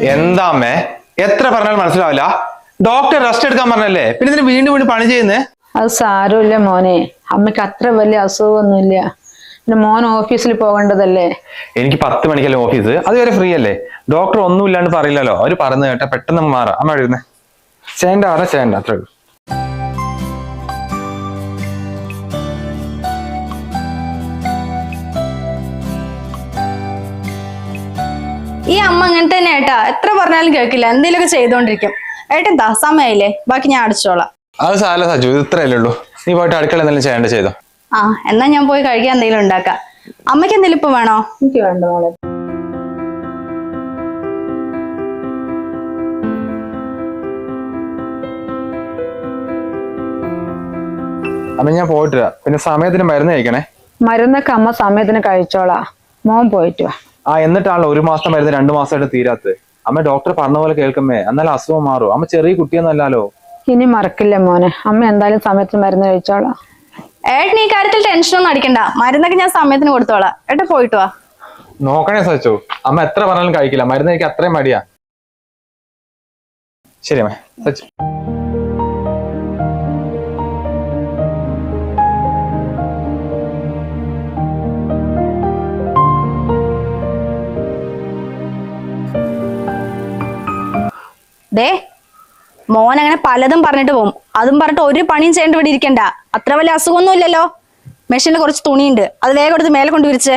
എന്താ അമ്മേ എത്ര പറഞ്ഞാലും മനസ്സിലാവില്ല. ഡോക്ടർ റെസ്റ്റ് എടുക്കാൻ പറഞ്ഞല്ലേ, പിന്നെ ഇതിന് വീണ്ടും വീണ്ടും പണി ചെയ്യുന്നേ. അത് സാരമില്ല മോനെ, അമ്മയ്ക്ക് അത്ര വലിയ അസുഖമൊന്നുമില്ല. പിന്നെ മോൻ ഓഫീസിൽ പോകേണ്ടതല്ലേ. എനിക്ക് 10 മണിക്കല്ലേ ഓഫീസ്, അതുവരെ ഫ്രീ അല്ലേ. ഡോക്ടർ ഒന്നും ഇല്ലാണ്ട് പറയില്ലല്ലോ, അവര് പറഞ്ഞു കേട്ടാ പെട്ടെന്ന് മാറാം. അമ്മ എഴുതുന്നേ ചെയ്യണ്ട ചെയ്യണ്ട അത്രേ ഉള്ളൂ. ഈ അമ്മ അങ്ങനെ തന്നെ ഏട്ടാ, എത്ര പറഞ്ഞാലും കേൾക്കില്ല, എന്തെങ്കിലുമൊക്കെ ചെയ്തോണ്ടിരിക്കും. ഏട്ടെന്താ സമയമില്ലേ, ബാക്കി ഞാൻ അടിച്ചോളാം. അത് സാല സജു, ഇത് ഇത്രയല്ലേ ഉള്ളൂ. നീ പോയിട്ട് അടുക്കള എന്തെങ്കിലും ചെയ്യേണ്ട ചെയ്തോ. ആ എന്നാ ഞാൻ പോയി കഴിക്കാൻ എന്തെങ്കിലും ഉണ്ടാക്കാം. അമ്മയ്ക്ക് എന്തെങ്കിലും ഇപ്പൊ വേണോ? എനിക്ക് വേണ്ട മോളെ. അമ്മ ഞാൻ പോയിട്ട് പിന്നെ സമയത്തിന് മരുന്ന് കഴിക്കണേ. മരുന്നൊക്കെ അമ്മ സമയത്തിന് കഴിച്ചോളാ. മോൻ പോയിട്ട് വാ. എന്നിട്ടാണല്ലോ 1 മാസം മരുന്ന് 2 മാസമായിട്ട് തീരാത്തത്. അമ്മ ഡോക്ടർ പറഞ്ഞ പോലെ കേൾക്കുമ്പേ, എന്നാലും അസുഖം മാറും. അമ്മ ചെറിയ കുട്ടിയൊന്നുമല്ലല്ലോ. ഇനി മറക്കില്ല മോനെ, അമ്മ എന്തായാലും സമയത്തിന് മരുന്ന് കഴിച്ചോളാം. ഏട്ടൻ ഈ കാര്യത്തിൽ ടെൻഷനൊന്നും അടിക്കണ്ട, മരുന്നൊക്കെ ഞാൻ സമയത്തിന് കൊടുത്തോളാം. ഏട്ടാ പോയിട്ട് വാ. നോക്കണേ സച്ചു, അമ്മ എത്ര പറഞ്ഞാലും കഴിക്കില്ല. മരുന്ന് കഴിക്കാൻ അത്രയും മടിയാ. ശരി അമ്മ. സച്ചു ദേ മോൻ അങ്ങനെ പലതും പറഞ്ഞിട്ട് പോകും. അതും പറഞ്ഞിട്ട് ഒരു പണിയും ചെയ്യേണ്ട ഇവിടെ ഇരിക്കണ്ട. അത്ര വലിയ അസുഖമൊന്നും ഇല്ലല്ലോ. മെഷീനിൽ കുറച്ച് തുണിയുണ്ട്, അത് വേഗം എടുത്ത് മേലെ കൊണ്ട് വിരിച്ച്.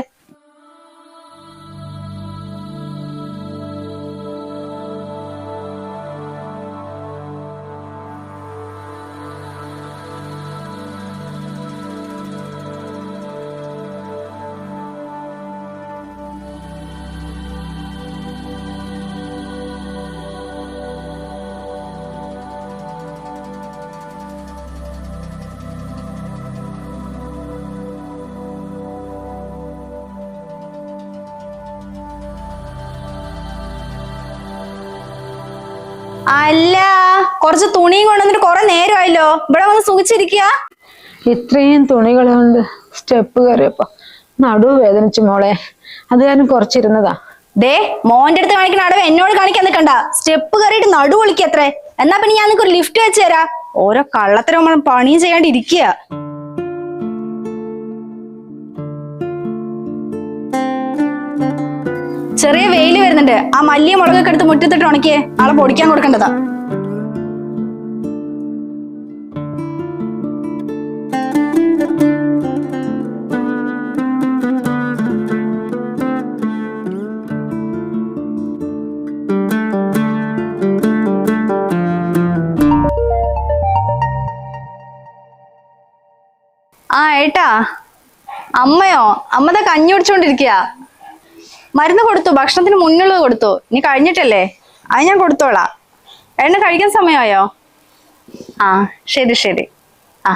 അല്ല, കുറച്ച് തുണിയും കൊണ്ടുവന്നിട്ട് കുറെ നേരമായല്ലോ. ഇവിടെ വന്ന് സുഖിച്ചിരിക്കുക. ഇത്രയും തുണികളുണ്ട്. സ്റ്റെപ്പ് കയറിയപ്പോ നടുവ് വേദനിച്ചു മോളെ, അത് കാരണം കുറച്ചിരുന്നതാ. ദേ മോന്റെ അടുത്ത് കാണിക്കുന്ന അടവ് എന്നോട് കാണിക്കാൻ നിൽക്കണ്ട. സ്റ്റെപ്പ് കയറിയിട്ട് നടു വിളിക്കത്രേ. എന്നാ പിന്നെ ഞാൻ നിനക്ക് ഒരു ലിഫ്റ്റ് വെച്ച് തരാം. ഓരോ കള്ളത്തരം പണിയും ചെയ്യാണ്ട് ഇരിക്കുക. ചെറിയ വെയില് വരുന്നുണ്ട്, ആ മല്ലിയ മുളകൊക്കെ എടുത്ത് മുറ്റത്തിട്ട് ഉണക്കിയേ, നാളെ പൊടിക്കാൻ കൊടുക്കേണ്ടതാ. ഏട്ടാ, അമ്മയോ? അമ്മതാ കഞ്ഞി കുടിച്ചോണ്ടിരിക്കുക. മരുന്ന് കൊടുത്തു, ഭക്ഷണത്തിന് മുന്നുള്ളത് കൊടുത്തു. ഇനി കഴിഞ്ഞിട്ടല്ലേ, അത് ഞാൻ കൊടുത്തോളാം. എണ്ണ കഴിക്കാൻ സമയമായോ? ആ ശരി ശരി. ആ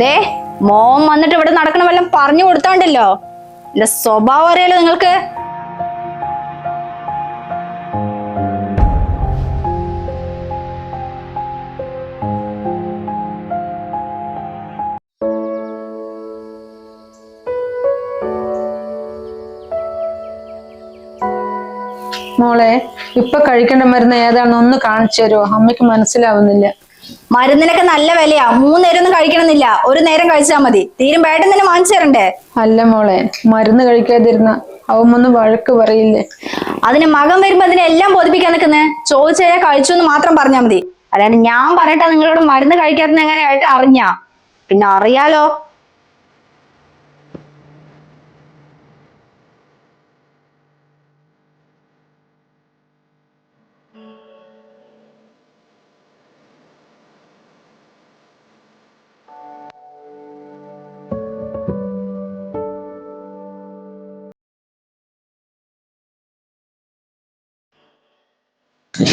ദേ മോൻ വന്നിട്ട് ഇവിടെ നടക്കണ വല്ലതും പറഞ്ഞു കൊടുത്താണ്ടല്ലോ. എന്റെ സ്വഭാവം അറിയാലോ നിങ്ങൾക്ക്. മോളെ, ഇപ്പൊ കഴിക്കേണ്ട മരുന്ന് ഏതാണെന്ന് ഒന്ന് കാണിച്ചു തരുമോ? അമ്മയ്ക്ക് മനസ്സിലാവുന്നില്ല. മരുന്നിനൊക്കെ നല്ല വിലയാ. 3 നേരം ഒന്നും കഴിക്കണമെന്നില്ല, ഒരു നേരം കഴിച്ചാൽ മതി. തീരും വേട്ടം തന്നെ വാങ്ങിച്ചു തരണ്ടേ? അല്ല മോളെ, മരുന്ന് കഴിക്കാതിരുന്ന അവൻ വഴക്ക് പറയില്ലേ? അതിന് മകൻ വരുമ്പോ അതിനെല്ലാം ബോധിപ്പിക്കാൻ നിൽക്കുന്നേ. ചോദിച്ചാൽ കഴിച്ചു എന്ന് മാത്രം പറഞ്ഞാൽ മതി. അല്ലാണ്ട് ഞാൻ പറയട്ടെ നിങ്ങളോട് മരുന്ന് കഴിക്കാത്ത എങ്ങനെയായിട്ട് അറിഞ്ഞാ പിന്നെ അറിയാലോ.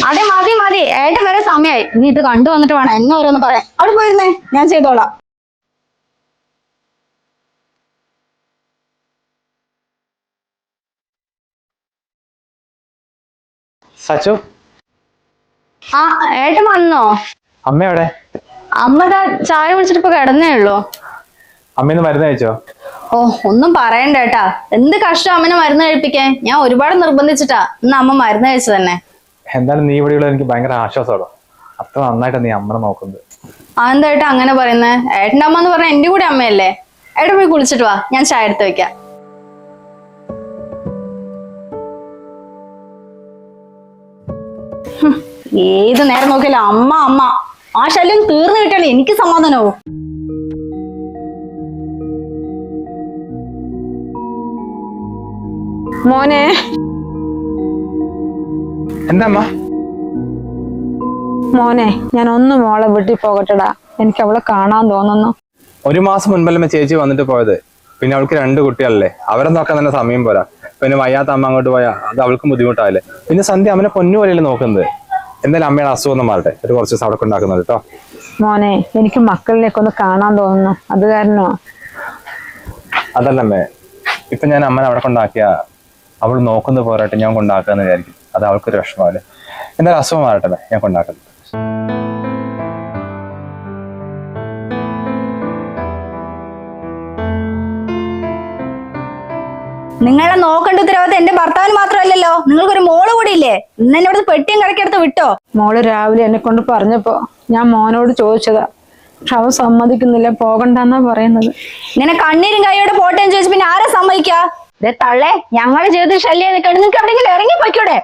അതെ മതി മതി, ഏട്ടൻ വരെ സമയമായി. നീ ഇത് കണ്ടു വന്നിട്ട് വേണം എന്നെ ഓരോന്ന് പറയാൻ. അവിടെ പോയിരുന്നേ, ഞാൻ ചെയ്തോളാം. സച്ചു, ഏട്ടൻ വന്നോ? അമ്മ എവിടെ? അമ്മ ചായ കുടിച്ചിട്ട് ഇപ്പൊ കിടന്നേ ഉള്ളൂ. അമ്മേന്ന് മരുന്ന് കഴിച്ചോ? ഓ ഒന്നും പറയണ്ട കേട്ടാ, എന്ത് കഷ്ടം അമ്മനെ മരുന്ന് കഴിപ്പിക്കാൻ. ഞാൻ ഒരുപാട് നിർബന്ധിച്ചിട്ടാ ഇന്ന് അമ്മ മരുന്ന് കഴിച്ചു തന്നെ. എന്തായാലും നീ ഇവിടെയുള്ള എനിക്ക് ഭയങ്കര ആശ്വാസമാണോ. അത്ര നന്നായിട്ടാ നീ അമ്മനെ നോക്കുന്നത്. അതെന്താ അങ്ങനെ പറയുന്നേ? ഏട്ടൻ്റെ അമ്മ എന്ന് പറഞ്ഞാൽ എന്റെ കൂടെ അമ്മയല്ലേ. ഏട്ടൻ പോയി കുളിച്ചിട്ട് വാ, ഞാൻ ചായ എടുത്ത് വെക്കാം. ഏത് നേരം നോക്കിയാലോ അമ്മ അമ്മ. ആ ശല്യം തീർന്നു കിട്ടിയാലേ എനിക്ക് സമാധാനമാവും. മോനെ എന്താ അമ്മ? മോനെ ഞാൻ ഒന്ന് മോളെ വീട്ടിൽ പോകട്ടെടാ, എനിക്ക് അവളെ കാണാൻ തോന്നുന്നു. 1 മാസം മുൻപല്ലേ ചേച്ചി വന്നിട്ട് പോയത്. പിന്നെ അവൾക്ക് 2 കുട്ടികളല്ലേ, അവരെ നോക്കാൻ തന്നെ സമയം പോരാ. പിന്നെ വയ്യാത്ത അമ്മ അങ്ങോട്ട് പോയാൽ അത് അവൾക്കും ബുദ്ധിമുട്ടാവില്ലേ. പിന്നെ സന്ധ്യ അമ്മനെ പൊന്നു പോലെയല്ലേ നോക്കുന്നത്. എന്തായാലും അമ്മയുടെ അസുഖം ഒന്നും മാറട്ടെ, ഒരു കുറച്ച് ദിവസം അവിടെ ഉണ്ടാക്കുന്നത് കേട്ടോ. മോനെ എനിക്ക് മക്കളിലേക്കൊന്ന് കാണാൻ തോന്നുന്നു, അത് കാരണോ. അതല്ലമ്മേ, ഇപ്പൊ ഞാൻ അമ്മനെ അവിടെ കൊണ്ടാക്കിയ അവൾ നോക്കുന്നത് പോരാട്ടെ ഞാൻ കൊണ്ടാക്കാന്ന് വിചാരിക്കും. അത് അവൾക്കൊരു വിഷമമല്ലേ. എന്തായാലും അസുഖം മാറട്ടെ, ഞാൻ കൊണ്ടാക്കുന്നത്. നിങ്ങളെ നോക്കേണ്ട ഉത്തരവാദിത്തം എന്റെ ഭർത്താവിന് മാത്രമല്ലല്ലോ, നിങ്ങൾക്കൊരു മോള് കൂടി ഇല്ലേ. ഇന്ന് എന്നെ ഇവിടെ പെട്ടിയും കിടക്കെടുത്ത് വിട്ടോ. മോള് രാവിലെ എന്നെ കൊണ്ട് പറഞ്ഞപ്പോ ഞാൻ മോനോട് ചോദിച്ചതാ, പക്ഷെ അവൻ സമ്മതിക്കുന്നില്ല, പോകണ്ടെന്നാ പറയുന്നത്. ഇങ്ങനെ കണ്ണീരും കൈയോടെ പോട്ടേന്ന് ചോദിച്ചു പിന്നെ ആരാ സമ്മതിക്കാ? ഇതേ തള്ളേ, ഞങ്ങളുടെ ജീവിതത്തിൽ ശല്യം നിൽക്കണ്ട്, നിങ്ങൾക്ക് എവിടെയെങ്കിലും ഇറങ്ങി പോയിക്കൂടെ?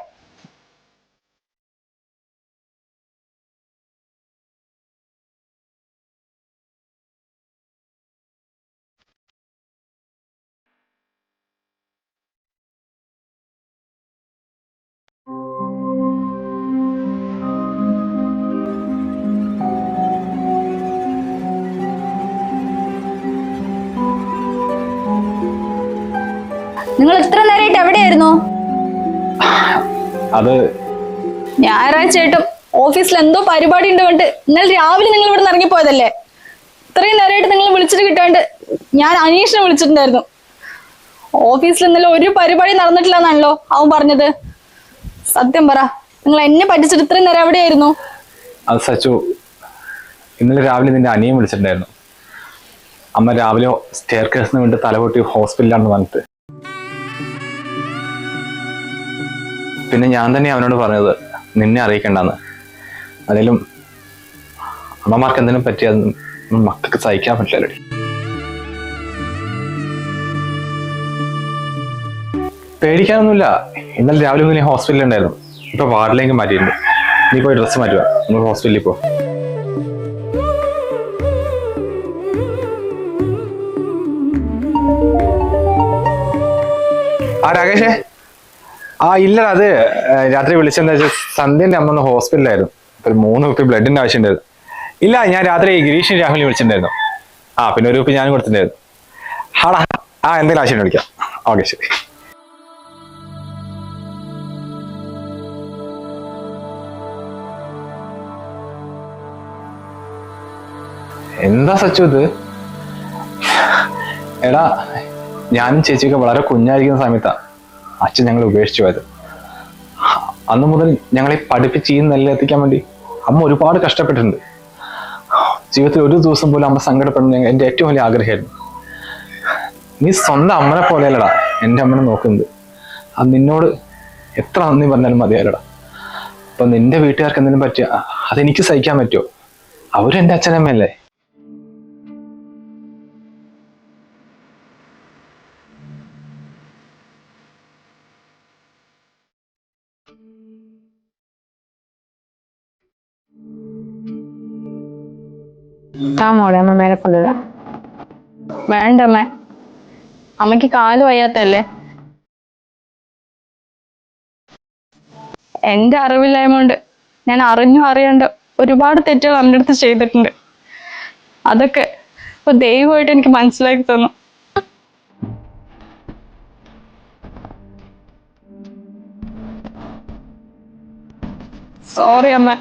നിങ്ങൾ ഇത്ര നേരമായിട്ട് എവിടെയായിരുന്നു? അത് ഞായറാഴ്ച ആയിട്ടും ഓഫീസിൽ എന്തോ പരിപാടി ഉണ്ട് കൊണ്ട് ഇന്നലെ രാവിലെ നിങ്ങൾ ഇവിടെ നിന്ന് ഇറങ്ങിപ്പോയതല്ലേ. ഇത്രയും നേരമായിട്ട് നിങ്ങൾ വിളിച്ചിട്ട് കിട്ടാണ്ട് ഞാൻ അനീഷിനെ വിളിച്ചിട്ടുണ്ടായിരുന്നു. ഓഫീസിൽ ഇന്നലെ ഒരു പരിപാടി നടന്നിട്ടില്ല എന്നാണല്ലോ അവൻ പറഞ്ഞത്. സത്യം പറ, നിങ്ങൾ എന്നെ പറ്റിച്ചിട്ട് ഇത്രയും നേരം എവിടെയായിരുന്നു? അത് സച്ചു, ഇന്നലെ രാവിലെ നിന്റെ അനിയൻ വിളിച്ചിട്ടുണ്ടായിരുന്നു. അമ്മ രാവിലെ സ്റ്റെയർ കേസിന് വേണ്ടി തലപൊട്ടി ഹോസ്പിറ്റലിലാണെന്ന് പറഞ്ഞിട്ട്. പിന്നെ ഞാൻ തന്നെ അവനോട് പറഞ്ഞത് നിന്നെ അറിയിക്കണ്ടെന്ന്. അതിലും അമ്മമാർക്ക് എന്തെങ്കിലും പറ്റിയാൽ മക്കൾക്ക് സഹിക്കാൻ പറ്റില്ലല്ലോ. പേടിക്കാനൊന്നുമില്ല. ഇന്നലെ രാവിലെ മുതൽ ഹോസ്പിറ്റലിൽ ഉണ്ടായിരുന്നു. ഇപ്പൊ വാർഡിലേക്ക് മാറ്റിയിട്ടുണ്ട്. നീ പോയി ഡ്രസ്സ് മാറ്റുക, നമ്മൾ ഹോസ്പിറ്റലിൽ പോ. ആ രാകേഷേ, ഇല്ലടാ, അത് രാത്രി വിളിച്ചെന്താ വെച്ചാൽ സന്ധ്യന്റെ അമ്മ ഒന്ന് ഹോസ്പിറ്റലായിരുന്നു. ഒരു 3 കുപ്പി ബ്ലഡിന്റെ ആവശ്യമുണ്ടായിരുന്നു. ഇല്ല, ഞാൻ രാത്രി ഗിരീഷിനും രാഹുലിനെ വിളിച്ചിട്ടുണ്ടായിരുന്നു. പിന്നെ ഒരു കുപ്പി ഞാനും കൊടുത്തിട്ടുണ്ടായിരുന്നു. എന്തെങ്കിലും ആവശ്യം വിളിക്കാം. ഓക്കെ, ശരി. എന്താ സച്ചു ഇത്? എടാ, ഞാനും ചേച്ചിയൊക്കെ വളരെ കുഞ്ഞായിരിക്കുന്ന സമയത്താ അച്ഛൻ ഞങ്ങളെ ഉപേക്ഷിച്ചു പോയത്. അന്ന് മുതൽ ഞങ്ങളെ പഠിപ്പിച്ച് ഈ നിലയിലെത്തിക്കാൻ വേണ്ടി അമ്മ ഒരുപാട് കഷ്ടപ്പെട്ടിട്ടുണ്ട്. ജീവിതത്തിൽ ഒരു ദിവസം പോലും അമ്മ സങ്കടപ്പെടുന്ന എൻ്റെ ഏറ്റവും വലിയ ആഗ്രഹമായിരുന്നു. നീ സ്വന്തം അമ്മനെ പോലെയല്ലടാ എൻ്റെ അമ്മനെ നോക്കുന്നത്. അത് നിന്നോട് എത്ര നന്ദി പറഞ്ഞാലും മതിയായില്ലടാ. അപ്പൊ നിന്റെ വീട്ടുകാർക്ക് എന്തെങ്കിലും പറ്റിയ അതെനിക്ക് സഹിക്കാൻ പറ്റുമോ? അവരും എൻ്റെ അച്ഛനമ്മയല്ലേ. മോളെ അമ്മ മേലെ കൊണ്ടുവരാം. വേണ്ടമ്മേ, അമ്മയ്ക്ക് കാല് വയ്യാത്തല്ലേ. എന്റെ അറിവില്ലായ്മ കൊണ്ട് ഞാൻ അറിഞ്ഞു അറിയാണ്ട് ഒരുപാട് തെറ്റുകൾ എൻ്റെ അടുത്ത് ചെയ്തിട്ടുണ്ട്. അതൊക്കെ ഇപ്പൊ ദൈവമായിട്ട് എനിക്ക് മനസ്സിലാക്കി തന്നു. സോറി അമ്മ.